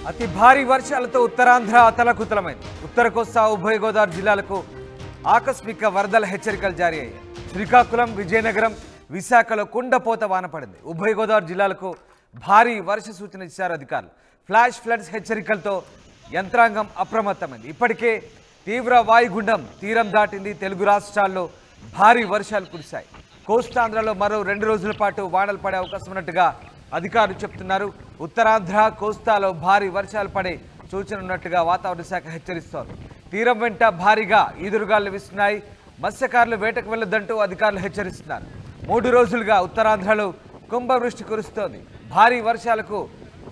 అతి భారీ వర్షాలతో ఉత్తరాంధ్ర అతలకుతలమైంది. ఉత్తర కోస్తా ఉభయ గోదావరి జిల్లాలకు ఆకస్మిక వరదల హెచ్చరికలు జారీ అయ్యాయి. శ్రీకాకుళం, విజయనగరం, విశాఖలో కుండపోత వాన పడింది. ఉభయ గోదావరి జిల్లాలకు భారీ వర్ష సూచన ఇచ్చారు అధికారులు. ఫ్లాష్ ఫ్లడ్స్ హెచ్చరికలతో యంత్రాంగం అప్రమత్తమైంది. ఇప్పటికే తీవ్ర వాయుగుండం తీరం దాటింది. తెలుగు రాష్ట్రాల్లో భారీ వర్షాలు కురిశాయి. కోస్తాంధ్రలో మరో 2 రోజుల పాటు వానలు పడే అవకాశం ఉన్నట్టుగా అధికారులు చెప్తున్నారు. ఉత్తరాంధ్ర, కోస్తాలో భారీ వర్షాలు పడే సూచన ఉన్నట్టుగా వాతావరణ శాఖ హెచ్చరిస్తోంది. తీరం వెంట భారీగా ఈదురుగాలు వీస్తున్నాయి. మత్స్యకారులు వేటకు వెళ్లొద్దంటూ అధికారులు హెచ్చరిస్తున్నారు. 3 రోజులుగా ఉత్తరాంధ్రలో కుంభవృష్టి కురుస్తోంది. భారీ వర్షాలకు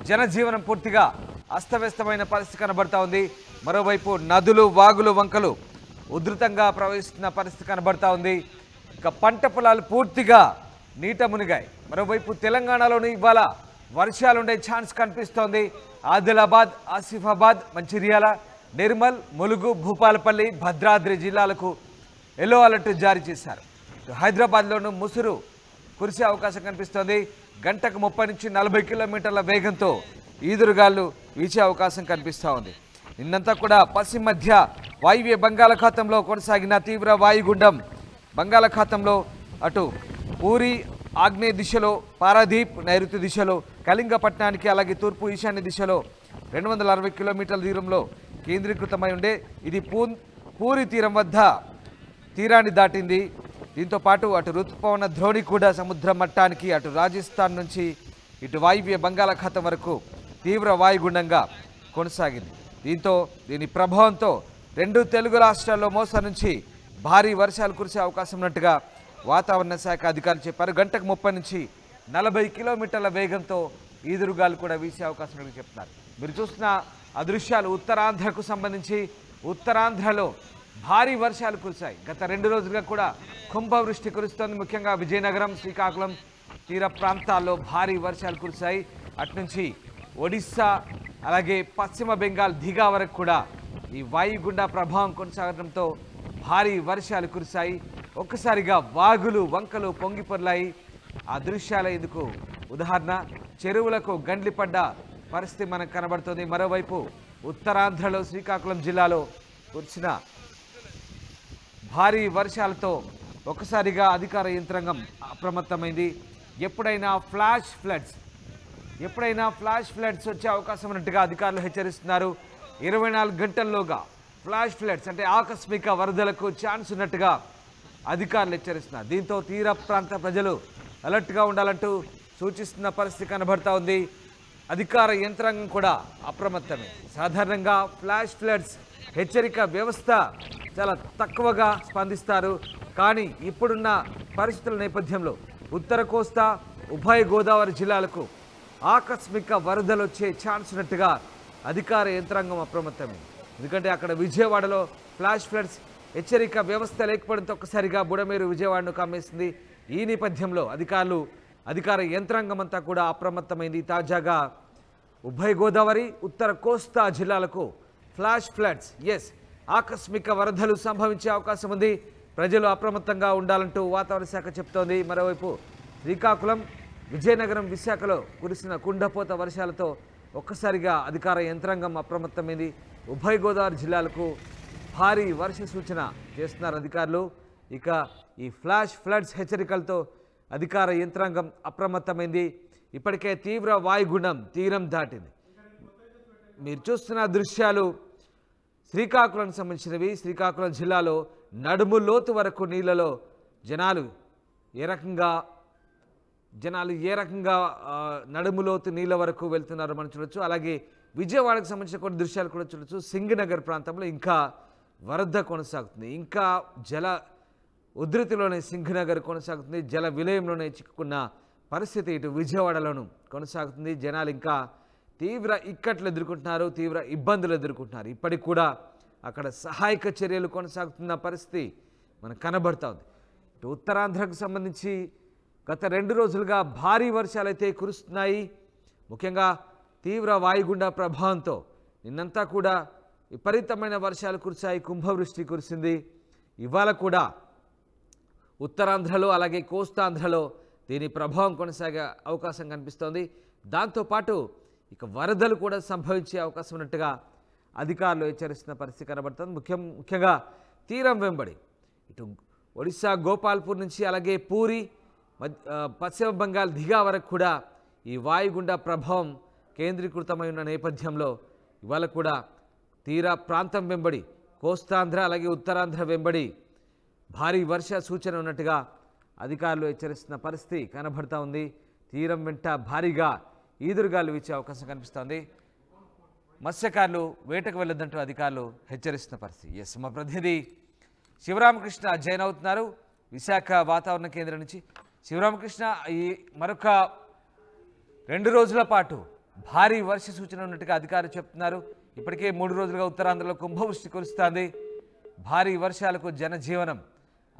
జనజీవనం పూర్తిగా అస్తవ్యస్తమైన పరిస్థితి కనబడతా ఉంది. మరోవైపు నదులు, వాగులు, వంకలు ఉధృతంగా ప్రవహిస్తున్న పరిస్థితి కనబడతా ఉంది. ఇక పంట పొలాలు పూర్తిగా నీట మునిగాయి. మరోవైపు తెలంగాణలోని ఇవాళ వర్షాలుండే ఛాన్స్ కనిపిస్తోంది. ఆదిలాబాద్, ఆసిఫాబాద్, మంచిర్యాల, నిర్మల్, ములుగు, భూపాలపల్లి, భద్రాద్రి జిల్లాలకు ఎల్లో అలర్ట్ జారీ చేశారు. హైదరాబాద్లోనూ ముసురు కురిసే అవకాశం కనిపిస్తోంది. గంటకు 30 నుంచి 40 కిలోమీటర్ల వేగంతో ఈదురుగాలు వీచే అవకాశం కనిపిస్తూ ఉంది. నిన్నంతా కూడా పశ్చిమ మధ్య వాయువ్య బంగాళాఖాతంలో కొనసాగిన తీవ్ర వాయుగుండం బంగాళాఖాతంలో అటు పూరి ఆగ్నేయ దిశలో, పారాదీప్ నైరుతి దిశలో, కళింగపట్నానికి అలాగే తూర్పు ఈశాన్య దిశలో 260 కిలోమీటర్ల దూరంలో కేంద్రీకృతమై ఉండే ఇది పూరి తీరం వద్ద తీరాన్ని దాటింది. దీంతో పాటు అటు ఋతుపవన ద్రోణి కూడా సముద్ర మట్టానికి అటు రాజస్థాన్ నుంచి ఇటు వాయువ్య బంగాళాఖాతం వరకు తీవ్ర వాయుగుండంగా కొనసాగింది. దీని ప్రభావంతో 2 తెలుగు రాష్ట్రాల్లో మోస్తరు నుంచి భారీ వర్షాలు కురిసే అవకాశం ఉన్నట్టుగా వాతావరణ శాఖ అధికారులు చెప్పారు. గంటకు 30 నుంచి 40 కిలోమీటర్ల వేగంతో ఈదురుగాలు కూడా వీసే అవకాశం ఉన్నట్టు చెప్తున్నారు. మీరు చూస్తున్న అదృశ్యాలు ఉత్తరాంధ్రకు సంబంధించి. ఉత్తరాంధ్రలో భారీ వర్షాలు కురిశాయి. గత 2 రోజులుగా కూడా కుంభవృష్టి కురుస్తోంది. ముఖ్యంగా విజయనగరం, శ్రీకాకుళం తీర ప్రాంతాల్లో భారీ వర్షాలు కురిశాయి. అటునుంచి ఒడిస్సా అలాగే పశ్చిమ బెంగాల్ దిగా వరకు కూడా ఈ వాయుగుండ ప్రభావం కొనసాగడంతో భారీ వర్షాలు కురిశాయి. ఒక్కసారిగా వాగులు, వంకలు పొంగిపొర్లాయి. ఆ దృశ్యాల ఇందుకు ఉదాహరణ. చెరువులకు గండ్లి పడ్డ పరిస్థితి మనకు కనబడుతుంది. మరోవైపు ఉత్తరాంధ్రలో శ్రీకాకుళం జిల్లాలో కురిసిన భారీ వర్షాలతో ఒక్కసారిగా అధికార యంత్రాంగం అప్రమత్తమైంది. ఎప్పుడైనా ఫ్లాష్ ఫ్లడ్స్ వచ్చే అవకాశం ఉన్నట్టుగా అధికారులు హెచ్చరిస్తున్నారు. 24 గంటల్లోగా ఫ్లాష్ ఫ్లడ్స్ అంటే ఆకస్మిక వరదలకు ఛాన్స్ ఉన్నట్టుగా అధికారులు హెచ్చరిస్తున్నారు. దీంతో తీర ప్రాంత ప్రజలు అలర్ట్గా ఉండాలంటూ సూచిస్తున్న పరిస్థితి కనబడతా ఉంది. అధికార యంత్రాంగం కూడా అప్రమత్తమే. సాధారణంగా ఫ్లాష్ ఫ్లడ్స్ హెచ్చరిక వ్యవస్థ చాలా తక్కువగా స్పందిస్తారు. కానీ ఇప్పుడున్న పరిస్థితుల నేపథ్యంలో ఉత్తర కోస్తా, ఉభయ గోదావరి జిల్లాలకు ఆకస్మిక వరదలు వచ్చే ఛాన్స్ ఉన్నట్టుగా అధికార యంత్రాంగం అప్రమత్తమే. ఎందుకంటే అక్కడ విజయవాడలో ఫ్లాష్ ఫ్లడ్స్ హెచ్చరిక వ్యవస్థ లేకపోవడంతో ఒక్కసారిగా బుడమేరు విజయవాడను కమ్మేసింది. ఈ నేపథ్యంలో అధికార యంత్రాంగం అంతా కూడా అప్రమత్తమైంది. తాజాగా ఉభయ గోదావరి, ఉత్తర కోస్తా జిల్లాలకు ఫ్లాష్ ఫ్లడ్స్ ఆకస్మిక వరదలు సంభవించే అవకాశం ఉంది. ప్రజలు అప్రమత్తంగా ఉండాలంటూ వాతావరణ శాఖ చెప్తోంది. మరోవైపు శ్రీకాకుళం, విజయనగరం, విశాఖలో కురిసిన కుండపోత వర్షాలతో ఒక్కసారిగా అధికార యంత్రాంగం అప్రమత్తమైంది. ఉభయ గోదావరి జిల్లాలకు భారీ వర్ష సూచన చేస్తున్నారు అధికారులు. ఇక ఈ ఫ్లాష్ ఫ్లడ్స్ హెచ్చరికలతో అధికార యంత్రాంగం అప్రమత్తమైంది. ఇప్పటికే తీవ్ర వాయుగుండం తీరం దాటింది. మీరు చూస్తున్న దృశ్యాలు శ్రీకాకుళానికి సంబంధించినవి. శ్రీకాకుళం జిల్లాలో నడుము లోతు వరకు నీళ్ళలో జనాలు ఏ రకంగా నడుము లోతు నీళ్ళ వరకు వెళ్తున్నారో మనం చూడొచ్చు. అలాగే విజయవాడకు సంబంధించిన కొన్ని దృశ్యాలు కూడా చూడొచ్చు. సింగనగర్ ప్రాంతంలో ఇంకా వరద కొనసాగుతుంది. ఇంకా జల ఉధృతిలోనే సింగనగర్ కొనసాగుతుంది. జల విలయంలోనే చిక్కుకున్న పరిస్థితి ఇటు విజయవాడలోనూ కొనసాగుతుంది. జనాలు ఇంకా తీవ్ర ఇక్కట్లు ఎదుర్కొంటున్నారు, తీవ్ర ఇబ్బందులు ఎదుర్కొంటున్నారు. ఇప్పటికి కూడా అక్కడ సహాయక చర్యలు కొనసాగుతున్న పరిస్థితి మనకు కనబడతా ఉంది. ఇటు ఉత్తరాంధ్రకు సంబంధించి గత 2 రోజులుగా భారీ వర్షాలైతే కురుస్తున్నాయి. ముఖ్యంగా తీవ్ర వాయుగుండ ప్రభావంతో నిన్నంతా కూడా విపరీతమైన వర్షాలు కురిశాయి. కుంభవృష్టి కురిసింది. ఇవాళ కూడా ఉత్తరాంధ్రలో అలాగే కోస్తాంధ్రలో దీని ప్రభావం కొనసాగే అవకాశం కనిపిస్తోంది. దాంతోపాటు ఇక వరదలు కూడా సంభవించే అవకాశం ఉన్నట్టుగా అధికారులు హెచ్చరిస్తున్న పరిస్థితి కనబడుతుంది. ముఖ్యంగా తీరం వెంబడి ఇటు ఒడిశా గోపాల్పూర్ నుంచి అలాగే పూరి పశ్చిమ బంగాల్ దిగా వరకు కూడా ఈ వాయుగుండ ప్రభావం కేంద్రీకృతమై ఉన్న నేపథ్యంలో ఇవాళ కూడా తీర ప్రాంతం వెంబడి కోస్తాంధ్ర అలాగే ఉత్తరాంధ్ర వెంబడి భారీ వర్ష సూచన ఉన్నట్టుగా అధికారులు హెచ్చరిస్తున్న పరిస్థితి కనబడుతూ ఉంది. తీరం వెంట భారీగా ఈదురుగాలు వీచే అవకాశం కనిపిస్తోంది. మత్స్యకారులు వేటకు వెళ్ళొద్దంటూ అధికారులు హెచ్చరిస్తున్న పరిస్థితి. ఎస్, మా ప్రతినిధి శివరామకృష్ణ జాయిన్ అవుతున్నారు విశాఖ వాతావరణ కేంద్రం నుంచి. శివరామకృష్ణ, ఈ మరొక 2 రోజుల పాటు భారీ వర్ష సూచన ఉన్నట్టుగా అధికారులు చెప్తున్నారు. ఇప్పటికే 3 రోజులుగా ఉత్తరాంధ్రలో కుంభవృష్టి కురుస్తోంది. భారీ వర్షాలకు జనజీవనం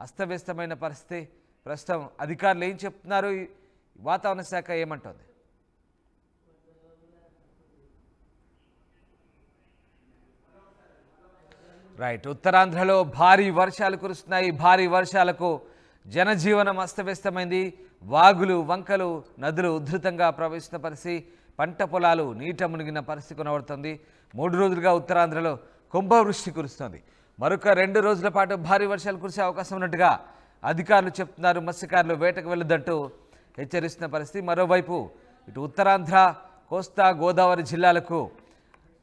అస్తవ్యస్తమైన పరిస్థితి. ప్రస్తుతం అధికారులు ఏం చెప్తున్నారు, వాతావరణ శాఖ ఏమంటోంది? రైట్, ఉత్తరాంధ్రలో భారీ వర్షాలు కురుస్తున్నాయి. భారీ వర్షాలకు జనజీవనం అస్తవ్యస్తమైంది. వాగులు వంకలు నదులు ఉధృతంగా ప్రవహిస్తున్న పరిస్థితి. పంట పొలాలు నీట మునిగిన పరిస్థితి కనబడుతుంది. 3 రోజులుగా ఉత్తరాంధ్రలో కుంభవృష్టి కురుస్తోంది. మరొక 2 రోజుల పాటు భారీ వర్షాలు కురిసే అవకాశం ఉన్నట్టుగా అధికారులు చెప్తున్నారు. మత్స్యకారులు వేటకు వెళ్ళొద్దంటూ హెచ్చరిస్తున్న పరిస్థితి. మరోవైపు ఇటు ఉత్తరాంధ్ర కోస్తా గోదావరి జిల్లాలకు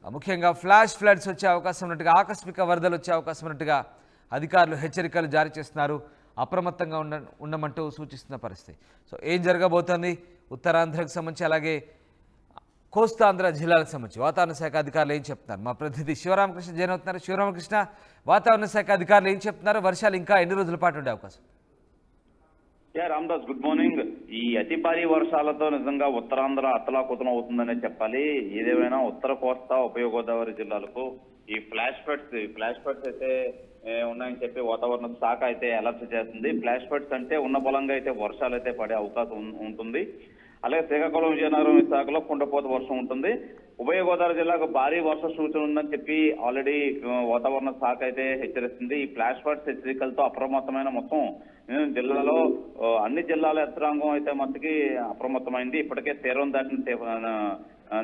ముఖ్యంగా ఫ్లాష్ ఫ్లడ్స్ వచ్చే అవకాశం ఉన్నట్టుగా, ఆకస్మిక వరదలు వచ్చే అవకాశం ఉన్నట్టుగా అధికారులు హెచ్చరికలు జారీ చేస్తున్నారు. అప్రమత్తంగా ఉండమంటూ సూచిస్తున్న పరిస్థితి. సో ఏం జరగబోతోంది ఉత్తరాంధ్రకు సంబంధించి అలాగే కోస్తాంధ్ర జిల్లాలకు సంబంధించి వాతావరణ శాఖ అధికారులు ఏం చెప్తున్నారు? మా ప్రతినిధి శివరామకృష్ణ జాయిన్ అవుతున్నారు. శివరామకృష్ణ, వాతావరణ శాఖ అధికారులు ఏం చెప్తున్నారు? వర్షాలు ఇంకా ఎన్ని రోజుల పాటు ఉండే అవకాశం? Ramdas, good morning. ఈ అతి భారీ వర్షాలతో నిజంగా ఉత్తరాంధ్ర అతలాకుతలం అవుతుందనే చెప్పాలి. ఏదేమైనా ఉత్తర కోస్తా ఉభయ గోదావరి జిల్లాలకు ఈ ఫ్లాష్ ఫ్లడ్స్ అయితే ఉన్నాయని చెప్పి వాతావరణ శాఖ అయితే అలర్ట్ చేస్తుంది. ఫ్లాష్ ఫ్లడ్స్ అంటే ఉన్న బలంగా అయితే వర్షాలు అయితే పడే అవకాశం ఉంటుంది. అలాగే శ్రీకాకుళం విజయనగరం విశాఖలో కుండపోత వర్షం ఉంటుంది. ఉభయ గోదావరి జిల్లాకు భారీ వర్ష సూచన ఉందని చెప్పి ఆల్రెడీ వాతావరణ శాఖ అయితే హెచ్చరిస్తుంది. ఈ ఫ్లాష్ ఫ్లడ్స్ హెచ్చరికలతో అప్రమత్తమైన మొత్తం జిల్లాలో అన్ని జిల్లాల యంత్రాంగం అయితే మట్టుకి అప్రమత్తమైంది. ఇప్పటికే తీరం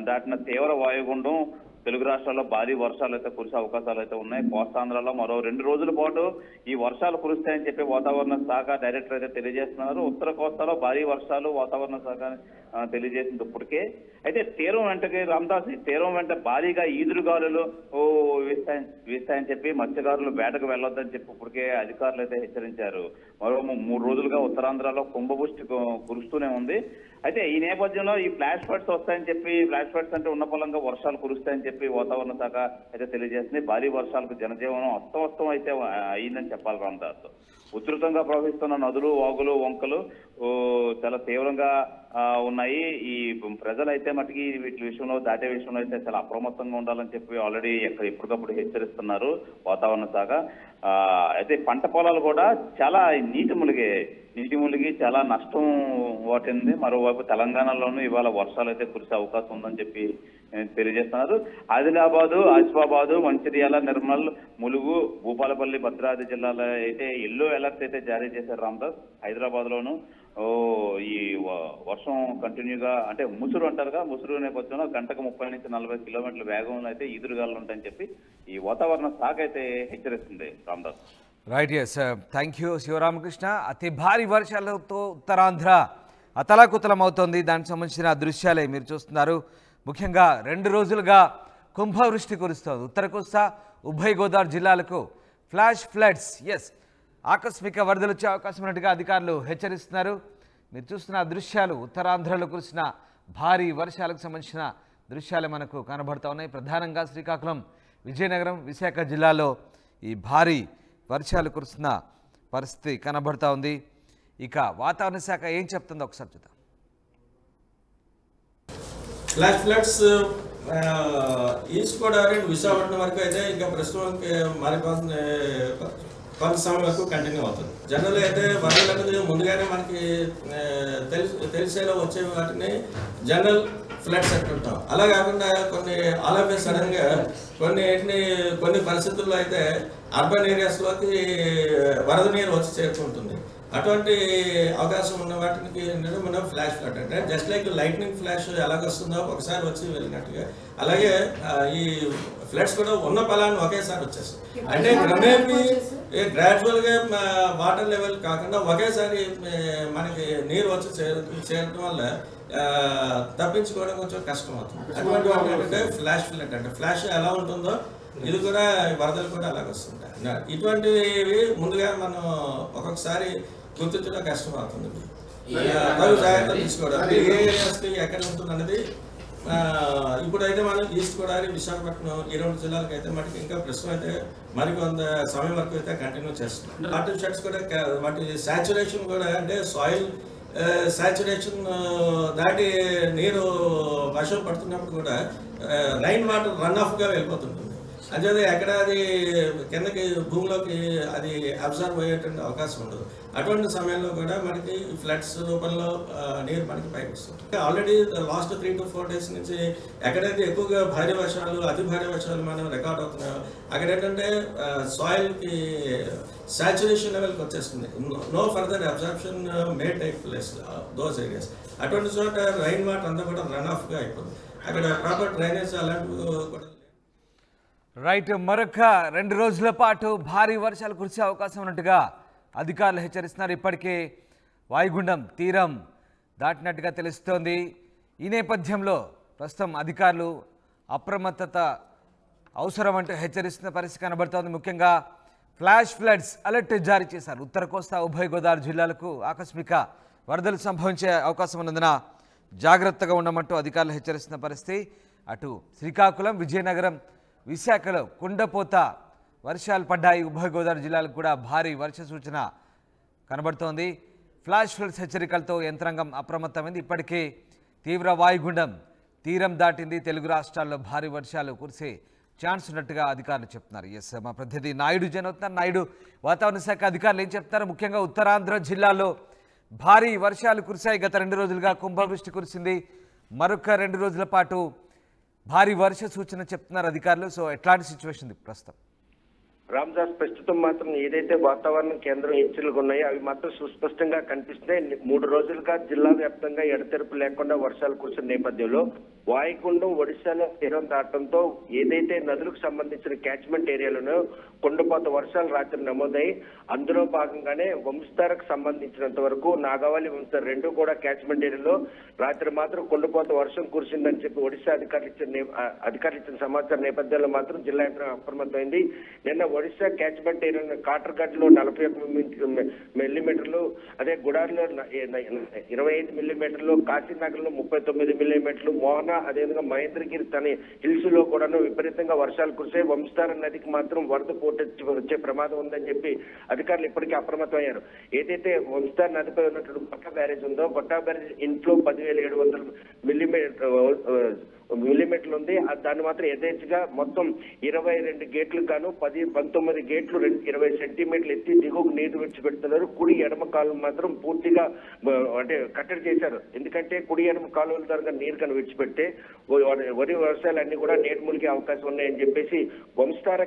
దాటిన తీవ్ర వాయుగుండం తెలుగు రాష్ట్రాల్లో భారీ వర్షాలు అయితే కురిసే అవకాశాలు అయితే ఉన్నాయి. కోస్తాంధ్రలో మరో 2 రోజుల పాటు ఈ వర్షాలు కురుస్తాయని చెప్పి వాతావరణ శాఖ డైరెక్టర్ అయితే తెలియజేస్తున్నారు. ఉత్తర కోస్తాలో భారీ వర్షాలు వాతావరణ శాఖ తెలియజేసింది ఇప్పటికే. అయితే తీరం వెంటకి రామదాస్, తీరం వెంట భారీగా ఈదురుగాలులు వీస్తాయని చెప్పి మత్స్యకారులు వేటకు వెళ్ళొద్దని చెప్పి ఇప్పటికే అధికారులు అయితే హెచ్చరించారు. మరో 3 రోజులుగా ఉత్తరాంధ్రలో కుంభవృష్టి కురుస్తూనే ఉంది. అయితే ఈ నేపథ్యంలో ఈ ఫ్లాష్ ఫ్లడ్స్ వస్తాయని చెప్పి, ఫ్లాష్ ఫ్లడ్స్ అంటే ఉన్న పొలంగా వర్షాలు కురుస్తాయని చెప్పి వాతావరణ శాఖ అయితే తెలియజేస్తుంది. భారీ వర్షాలకు జనజీవనం అస్తవ్యస్తం అయితే అయిందని చెప్పాలి రామదాస్. ఉధృతంగా ప్రవహిస్తున్న నదులు వాగులు వంకలు చాలా తీవ్రంగా ఉన్నాయి. ఈ ప్రజలైతే మటుకి వీటి విషయంలో దాటే విషయంలో అయితే చాలా అప్రమత్తంగా ఉండాలని చెప్పి ఆల్రెడీ ఎప్పటికప్పుడు హెచ్చరిస్తున్నారు వాతావరణ శాఖ. అయితే పంట పొలాలు కూడా చాలా నీటి మునిగి చాలా నష్టం వాటింది. మరోవైపు తెలంగాణలోనూ ఇవాళ వర్షాలు అయితే కురిసే అవకాశం ఉందని చెప్పి తెలియజేస్తున్నారు. ఆసిఫాబాదు మంచిర్యాల నిర్మల్ ములుగు భూపాలపల్లి భద్రాద్రి జిల్లాలో అయితే ఎల్లో అలర్ట్ అయితే జారీ చేశారు రామదాస్. హైదరాబాద్ లోను ఈ వర్షం కంటిన్యూగా అంటే ముసురు అంటారుగా, ముసురు నేపథ్యంలో గంటకు 30 నుంచి 40 కిలోమీటర్ల వేగంలో అయితే ఈదురుగాలు ఉంటాయని చెప్పి ఈ వాతావరణ శాఖ అయితే హెచ్చరిస్తుంది Ramdas. Right, yes, thank you Sivaramakrishna. అతి భారీ వర్షాలతో ఉత్తరాంధ్ర అతలాకుతలం అవుతోంది. దానికి సంబంధించిన దృశ్యాలే మీరు చూస్తున్నారు. ముఖ్యంగా 2 రోజులుగా కుంభవృష్టి కురుస్తోంది. ఉత్తర కోస్తా ఉభయ గోదావరి జిల్లాలకు ఫ్లాష్ ఫ్లడ్స్, ఎస్, ఆకస్మిక వరదలు వచ్చే అవకాశం ఉన్నట్టుగా అధికారులు హెచ్చరిస్తున్నారు. మీరు చూస్తున్న దృశ్యాలు ఉత్తరాంధ్రలో కురిసిన భారీ వర్షాలకు సంబంధించిన దృశ్యాలు మనకు కనబడుతూ ఉన్నాయి. ప్రధానంగా శ్రీకాకుళం విజయనగరం విశాఖ జిల్లాలో ఈ భారీ వర్షాలు కురుస్తున్న పరిస్థితి కనబడుతూ ఉంది. ఇక వాతావరణ శాఖ ఏం చెప్తుందో ఒకసారి చూద్దాం. Flash floods east Godavari Visakhapatnam వరకు అయితే ఇంకా ప్రస్తుతానికి మరి కొంత సమయం వరకు కంటిన్యూ అవుతుంది. జనరల్ అయితే వరదలకు ముందుగానే మనకి తెలిసేలా వచ్చే వాటిని జనరల్ ఫ్లడ్స్ అంటుంటాం. అలా కాకుండా కొన్ని ఆల్ ఆఫ్ ఏ సడన్ గా కొన్ని పరిస్థితుల్లో అయితే అర్బన్ ఏరియాస్లోకి వరద నీరు వచ్చి చేరుకుంటుంది. అటువంటి అవకాశం ఉన్న వాటికి ఏంటంటే మనం ఫ్లాష్ ఫ్లడ్ అంటే జస్ట్ లైక్ లైట్నింగ్ ఫ్లాష్ ఎలాగొస్తుందో ఒకసారి వచ్చి వెళ్ళినట్టుగా అలాగే ఈ ఫ్లడ్స్ కూడా ఉన్న పొలాన్ని ఒకేసారి వచ్చేస్తాయి. అంటే క్రమేపీ గ్రాడ్యువల్గా వాటర్ లెవెల్ కాకుండా ఒకేసారి మనకి నీరు వచ్చి చేరడం వల్ల తప్పించుకోవడం కొంచెం కష్టం అవుతుంది. అటువంటి వాటి ఏంటంటే ఫ్లాష్ ఫ్లడ్ అంటే ఫ్లాష్ ఎలా ఉంటుందో ఇది కూడా వరదలు కూడా అలాగ వస్తుంటాయి. ఇటువంటివి ముందుగా మనం ఒక్కొక్కసారి గుర్తించడం కష్టం అవుతుంది. తగు జాగ్రత్తలు తీసుకోవడం ఏ ఏరియాస్కి ఎక్కడ ఉంటుంది అనేది ఇప్పుడైతే మనం ఈస్ట్ గోదావరి విశాఖపట్నం ఈ 2 జిల్లాలకు అయితే మనకి ఇంకా ప్రస్తుతం అయితే మరికొంత సమయం వరకు అయితే కంటిన్యూ చేస్తున్నాం. వాటర్ షెడ్స్ కూడా వాటి సాచురేషన్ కూడా అంటే సాయిల్ సాచురేషన్ దాటి నీరు వర్షం పడుతున్నప్పుడు కూడా రైన్ వాటర్ రన్ ఆఫ్గా వెళ్ళిపోతుంటుంది. అదే ఎక్కడ అది కిందకి భూమిలోకి అది అబ్జర్వ్ అయ్యేటువంటి అవకాశం ఉండదు. అటువంటి సమయంలో కూడా మనకి ఫ్లడ్స్ రూపంలో నీరు మనకి పైకి వస్తుంది. ఆల్రెడీ లాస్ట్ 3 to 4 days నుంచి ఎక్కడైతే ఎక్కువగా భారీ వర్షాలు అతి భారీ వర్షాలు మనం రికార్డ్ అవుతున్నాయో అక్కడ ఏంటంటే సాయిల్కి సాచురేషన్ లెవెల్కి వచ్చేస్తుంది. No further absorption may take place those areas. అటువంటి చోట రైన్ వాటర్ అంతా కూడా రన్ ఆఫ్గా అయిపోతుంది. అక్కడ ప్రాపర్ డ్రైనేజ్ అలాంటివి కూడా రైట్. మరొక 2 రోజుల పాటు భారీ వర్షాలు కురిసే అవకాశం ఉన్నట్టుగా అధికారులు హెచ్చరిస్తున్నారు. ఇప్పటికే వాయుగుండం తీరం దాటినట్టుగా తెలుస్తోంది. ఈ నేపథ్యంలో ప్రస్తుతం అధికారులు అప్రమత్తత అవసరం అంటూ హెచ్చరిస్తున్న పరిస్థితి కనబడుతోంది. ముఖ్యంగా ఫ్లాష్ ఫ్లడ్స్ అలర్ట్ జారీ చేశారు. ఉత్తర కోస్తా ఉభయ గోదావరి జిల్లాలకు ఆకస్మిక వరదలు సంభవించే అవకాశం ఉన్నందున జాగ్రత్తగా ఉండమంటూ అధికారులు హెచ్చరిస్తున్న పరిస్థితి. అటు శ్రీకాకుళం, విజయనగరం, విశాఖలో కుండపోత వర్షాలు పడ్డాయి. ఉభయ గోదావరి జిల్లాలకు కూడా భారీ వర్ష సూచన కనబడుతోంది. ఫ్లాష్ ఫ్లడ్స్ హెచ్చరికలతో యంత్రాంగం అప్రమత్తమైంది. ఇప్పటికే తీవ్ర వాయుగుండం తీరం దాటింది. తెలుగు రాష్ట్రాల్లో భారీ వర్షాలు కురిసే ఛాన్స్ ఉన్నట్టుగా అధికారులు చెప్తున్నారు. ఎస్, మా ప్రతినిధి నాయుడు జనవుతున్నారు. నాయుడు, వాతావరణ శాఖ అధికారులు ఏం చెప్తారు? ముఖ్యంగా ఉత్తరాంధ్ర జిల్లాలో భారీ వర్షాలు కురిశాయి. గత 2 రోజులుగా కుంభవృష్టి కురిసింది. మరొక 2 రోజుల పాటు భారీ వర్ష సూచన చెప్తున్నారు అధికారులు. సో ఎట్లాంటి సిచ్యువేషన్ ప్రస్తుతం? రామ్దాస్, ప్రస్తుతం మాత్రం ఏదైతే వాతావరణ కేంద్రం హెచ్చరికలు ఉన్నాయో అవి మాత్రం సుస్పష్టంగా కనిపిస్తున్నాయి. 3 రోజులుగా జిల్లా వ్యాప్తంగా ఎడతెరపు లేకుండా వర్షాలు కురిసిన నేపథ్యంలో వాయుగుండం ఒడిశాలో తీరం దాటంతో ఏదైతే నదులకు సంబంధించిన క్యాచ్మెంట్ ఏరియాలోనో కుండపోత వర్షాలు రాత్రి నమోదై అందులో భాగంగానే వంశధారకు సంబంధించినంత వరకు నాగావళి వంశధార 2 కూడా క్యాచ్మెంట్ ఏరియాలో రాత్రి మాత్రం కుండపోత వర్షం కురిసిందని చెప్పి ఒడిశా అధికారులు ఇచ్చిన సమాచారం నేపథ్యంలో మాత్రం జిల్లా యంత్రం అప్రమత్తమైంది. నిన్న ఒడిశా క్యాచ్మెంట్ ఏరియా కాటర్గడ్లో 41 మిల్లీమీటర్లు, అదే గుడారిలో 25 మిల్లీమీటర్లు, కాశీనగర్లో 39 మిల్లీమీటర్లు, మోహన అదేవిధంగా మహేంద్రగిరి తన హిల్స్ లో కూడాను విపరీతంగా వర్షాలు కురిసాయి. వంశధార నదికి మాత్రం వరద పోటెత్తి వచ్చే ప్రమాదం ఉందని చెప్పి అధికారులు ఇప్పటికీ అప్రమత్తమయ్యారు. ఏదైతే వంశధార నదిపై ఉన్నటువంటి గొట్టా బ్యారేజ్ ఉందో గొట్టా బ్యారేజ్ ఇన్ఫ్లో 10,700 మిల్లీమీటర్లు ఉంది. దాన్ని మాత్రం యథేచ్ఛగా మొత్తం 22 గేట్లకు గాను 19 గేట్లు 20 సెంటీమీటర్లు ఎత్తి దిగువకు నీరు విడిచిపెడుతున్నారు. కుడి ఎడమ కాలువ మాత్రం పూర్తిగా అంటే కట్టడి చేశారు. ఎందుకంటే కుడి ఎడమ కాలువల ద్వారా నీరు కను విడిచిపెడితే వరి వ్యవసాయాలన్నీ కూడా నీటి మునిగే అవకాశం ఉన్నాయని చెప్పేసి వంశధార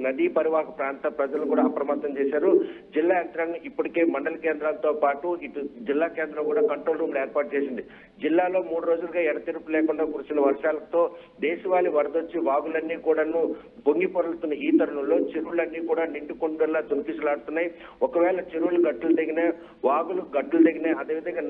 నదీ పరివాహక ప్రాంత ప్రజలు కూడా అప్రమత్తం చేశారు. జిల్లా యంత్రాంగం ఇప్పటికే మండల కేంద్రాలతో పాటు ఇటు జిల్లా కేంద్రం కూడా కంట్రోల్ రూమ్ ఏర్పాటు చేసింది. జిల్లాలో 3 రోజులుగా ఎడతెరిపి లేకుండా కురిసిన వర్షాలతో దేశవాళీ వరదొచ్చి వాగులన్నీ కూడాను పొంగి పొరలుతున్న ఈ తరుణంలో చెరువులన్నీ కూడా నిండుకొండలా తునికిసలాడుతున్నాయి. ఒకవేళ చెరువులు గట్టులు దిగినా, వాగులు గట్టులు దిగినాయి, అదేవిధంగా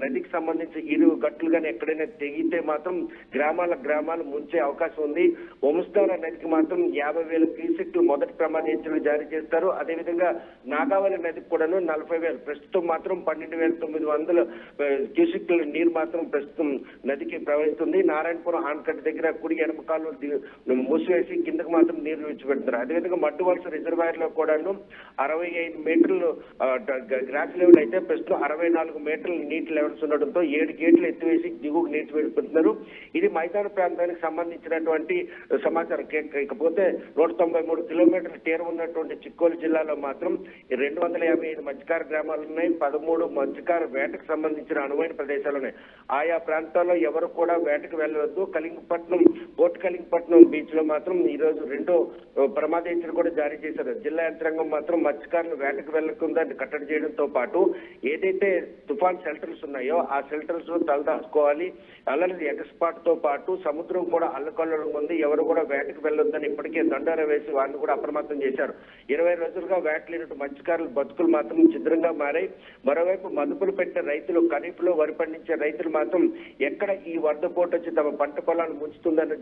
నదికి సంబంధించి ఇరు గట్టులు కానీ ఎక్కడైనా తెగితే మాత్రం గ్రామాలు ముంచే అవకాశం ఉంది. వంశధార నదికి మాత్రం 50,000 క్యూసెక్లు మొదటి ప్రమాద హెచ్చరికలు జారీ చేస్తారు. అదేవిధంగా నాగావళి నదికి కూడాను 40,000, ప్రస్తుతం మాత్రం 12,900 క్యూసెక్ల నీరు మాత్రం ప్రస్తుతం నదికి ప్రవహిస్తుంది. నారాయణపురం ఆనకట్ట దగ్గర కుడి ఎడమ కాలువలు మూసివేసి కిందకు మాత్రం నీరు విడిచిపెడుతున్నారు. అదేవిధంగా మడ్డువలస రిజర్వాయర్ లో కూడాను 65 మీటర్లు గ్రాస్ లెవెల్ అయితే ప్రస్తుతం 64 మీటర్లు నీటి లెవెల్స్ ఉండడంతో 7 గేట్లు ఎత్తివేసి దిగువకు నీటి విడిపెడుతున్నారు. ఇది మైదాన ప్రాంతానికి సంబంధించినటువంటి సమాచారం. ఇకపోతే 193 కిలోమీటర్ల తీరం ఉన్నటువంటి చిక్కోలు జిల్లాలో మాత్రం 255 మత్స్యకార గ్రామాలు ఉన్నాయి. 13 మత్స్యకార వేటకు సంబంధించిన అనువైన ప్రదేశాలు ఉన్నాయి. ఆయా ప్రాంతాల్లో ఎవరు కూడా వేటకు వెళ్ళవద్దు. పోర్ట్ కలింగపట్నం బీచ్ లో మాత్రం ఈ రోజు 2 ప్రమాద హెచ్చరికలు కూడా జారీ చేశారు. జిల్లా యంత్రాంగం మాత్రం మత్స్యకారులు వేటకు వెళ్లకుండా కట్టడి చేయడంతో పాటు ఏదైతే తుఫాన్ షెల్టర్స్ ఉన్నాయో ఆ షెల్టర్స్ లో తలదాచుకోవాలి. అలాగే ఎగస్పాట్ తో పాటు సముద్రం కూడా అల్లకల్లోలం ఉంది. ఎవరు కూడా వేటకు వెళ్ళొద్దని ఇప్పటికే దండార వేసి వారిని కూడా అప్రమత్తం చేశారు. 20 రోజులుగా వేటలేనట్టు మత్స్యకారుల బతుకులు మాత్రం ఛిద్రంగా మారాయి. మరోవైపు మదుపులు పెట్టిన రైతులు, ఖరీఫ్లో వరి పండించే రైతులు మాత్రం ఎక్కడ ఈ వరద పోటు వచ్చి తమ పంట పొలాన్ని ముంచుతుందన్న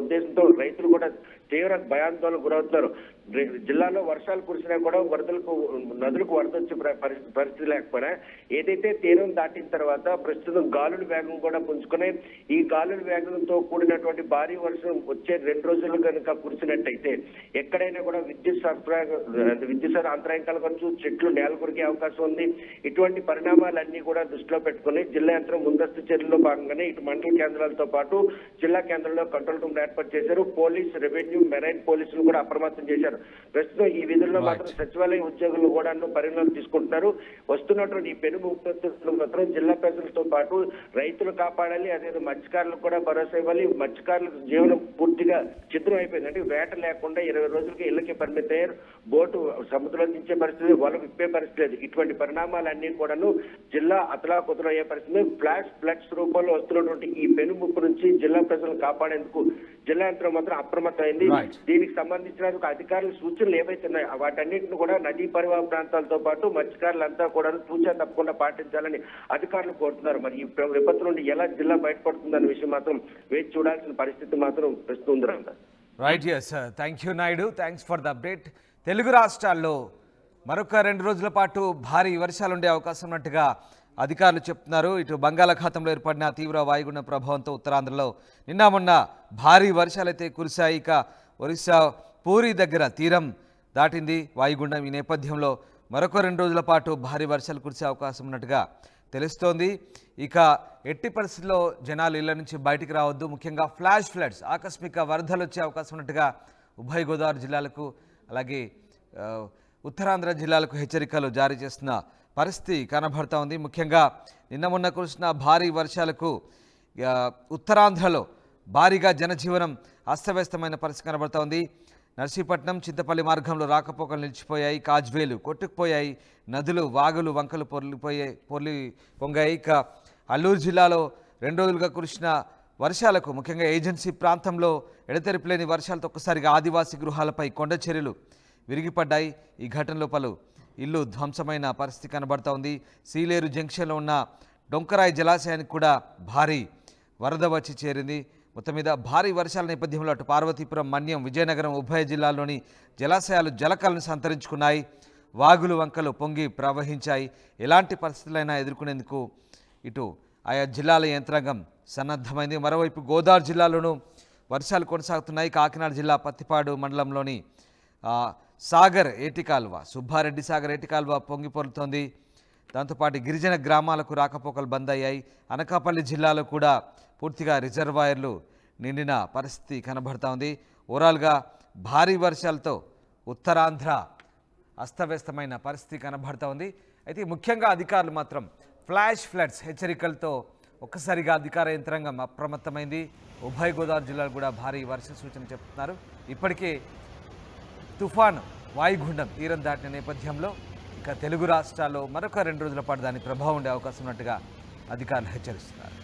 ఉద్దేశంతో రైతులు కూడా తీవ్ర భయాందోళనకు గురవుతున్నారు. జిల్లాలో వర్షాలు కురిసినా కూడా నదులకు వరద వచ్చే పరిస్థితి లేకపోయినా ఏదైతే తీరం దాటిన తర్వాత ప్రస్తుతం గాలుల వేగం కూడా పుంజుకున్నాయి. ఈ గాలుల వేగంతో కూడినటువంటి భారీ వర్షం వచ్చే 2 రోజులు కనుక కురిసినట్టయితే ఎక్కడైనా కూడా విద్యుత్ అంతరాయం కలగవచ్చు, చెట్లు నేల కొరికే అవకాశం ఉంది. ఇటువంటి పరిణామాలన్నీ కూడా దృష్టిలో పెట్టుకుని జిల్లా యంత్రం ముందస్తు చర్యల్లో భాగంగానే ఇటు మండల కేంద్రాలతో పాటు జిల్లా కేంద్రంలో కంట్రోల్ రూమ్ ఏర్పాటు చేశారు. పోలీస్, రెవెన్యూ, మెరైన్ పోలీసులు కూడా అప్రమత్తం చేశారు. ప్రస్తుతం ఈ విధుల్లో మాత్రం సచివాలయ ఉద్యోగులు కూడా పరిగణలోకి తీసుకుంటున్నారు. వస్తున్నటువంటి ఈ పెను ముప్పు మాత్రం జిల్లా ప్రజలతో పాటు రైతులు కాపాడాలి. అదే మత్స్యకారులకు కూడా భరోసా ఇవ్వాలి. మత్స్యకారులకు జీవనం పూర్తిగా చిత్రం అయిపోయింది. అంటే వేట లేకుండా 20 రోజులకి ఇళ్లకి పరిమితి అయ్యారు. బోటు సముద్రంలో దించే పరిస్థితి, వల విప్పే పరిస్థితి లేదు. ఇటువంటి పరిణామాలన్నీ కూడాను జిల్లా అతలాకుతలం అయ్యే పరిస్థితి. ఫ్లాష్ ఫ్లడ్స్ రూపంలో వస్తున్నటువంటి ఈ పెను ముప్పు నుంచి జిల్లా ప్రజలను కాపాడేందుకు జిల్లా యంత్రం మాత్రం అప్రమత్తమైంది. దీనికి సంబంధించిన అధికారుల సూచనలు ఏవైతే ఉన్నాయో వాటన్నింటిని కూడా నదీ పరివాహ ప్రాంతాలతో పాటు మత్స్యకారులంతా కూడా తూచా తప్పకుండా పాటించాలని అధికారులు కోరుతున్నారు. మరి ఈ విపత్తు నుండి ఎలా జిల్లా బయటపడుతుందన్న విషయం మాత్రం వేచి చూడాల్సిన పరిస్థితి మాత్రం ప్రస్తుతం ఉంది. Right, yes, thank you Naidu, thanks for the update. Telugu రాష్ట్రాల్లో మరొక 2 రోజుల పాటు భారీ వర్షాలుండే అవకాశం ఉన్నట్టుగా అధికారులు చెప్తున్నారు. ఇటు బంగాళాఖాతంలో ఏర్పడిన తీవ్ర వాయుగుండం ప్రభావంతో ఉత్తరాంధ్రలో నిన్న మొన్న భారీ వర్షాలైతే కురిశాయి. ఇక ఒరిస్సా పూరి దగ్గర తీరం దాటింది వాయుగుండం. ఈ నేపథ్యంలో మరొక 2 రోజుల పాటు భారీ వర్షాలు కురిసే అవకాశం ఉన్నట్టుగా తెలుస్తోంది. ఇక ఎట్టి పరిస్థితుల్లో జనాలు ఇళ్ల నుంచి బయటికి రావద్దు. ముఖ్యంగా ఫ్లాష్ ఫ్లడ్స్, ఆకస్మిక వరదలు వచ్చే అవకాశం ఉన్నట్టుగా ఉభయ గోదావరి జిల్లాలకు అలాగే ఉత్తరాంధ్ర జిల్లాలకు హెచ్చరికలు జారీ చేస్తున్న పరిస్థితి కనబడతా ఉంది. ముఖ్యంగా నిన్న మొన్న కురిసిన భారీ వర్షాలకు ఉత్తరాంధ్రలో భారీగా జనజీవనం అస్తవ్యస్తమైన పరిస్థితి కనబడతా ఉంది. నర్సీపట్నం, చింతపల్లి మార్గంలో రాకపోకలు నిలిచిపోయాయి. కాజ్వేలు కొట్టుకుపోయాయి. నదులు, వాగులు, వంకలు పొంగాయి. ఇక అల్లూరు జిల్లాలో 2 రోజులుగా కురిసిన వర్షాలకు ముఖ్యంగా ఏజెన్సీ ప్రాంతంలో ఎడతెరిపిలేని వర్షాలతో ఒక్కసారిగా ఆదివాసీ గృహాలపై కొండ చర్యలు విరిగిపడ్డాయి. ఈ ఘటనలో పలు ఇల్లు ధ్వంసమైన పరిస్థితి కనబడతా ఉంది. సీలేరు జంక్షన్లో ఉన్న డొంకరాయి జలాశయానికి కూడా భారీ వరద వచ్చి చేరింది. మొత్తం మీద భారీ వర్షాల నేపథ్యంలో అటు పార్వతీపురం, మన్యం, విజయనగరం ఉభయ జిల్లాల్లోని జలాశయాలు జలకలను సంతరించుకున్నాయి. వాగులు, వంకలు పొంగి ప్రవహించాయి. ఎలాంటి పరిస్థితులైనా ఎదుర్కొనేందుకు ఇటు ఆయా జిల్లాల యంత్రాంగం సన్నద్ధమైంది. మరోవైపు గోదావరి జిల్లాలోనూ వర్షాలు కొనసాగుతున్నాయి. కాకినాడ జిల్లా పత్తిపాడు మండలంలోని సాగర్ ఏటికాల్వ, సుబ్బారెడ్డి సాగర్ ఏటికాల్వ పొంగి పొరులుతోంది. దాంతోపాటు గిరిజన గ్రామాలకు రాకపోకలు బంద్ అయ్యాయి. అనకాపల్లి జిల్లాలో కూడా పూర్తిగా రిజర్వాయర్లు నిండిన పరిస్థితి కనబడతా ఉంది. ఓవరాల్గా భారీ వర్షాలతో ఉత్తరాంధ్ర అస్తవ్యస్తమైన పరిస్థితి కనబడతా ఉంది. అయితే ముఖ్యంగా అధికారులు మాత్రం ఫ్లాష్ ఫ్లడ్స్ హెచ్చరికలతో ఒక్కసారిగా అధికార యంత్రాంగం అప్రమత్తమైంది. ఉభయ గోదావరి జిల్లాలు కూడా భారీ వర్ష సూచన చెప్తున్నారు. ఇప్పటికే తుఫాను వాయుగుండం తీరం దాటిన నేపథ్యంలో ఇక తెలుగు రాష్ట్రాల్లో మరొక 2 రోజుల పాటు దాని ప్రభావం ఉండే అవకాశం ఉన్నట్టుగా అధికారులు హెచ్చరిస్తున్నారు.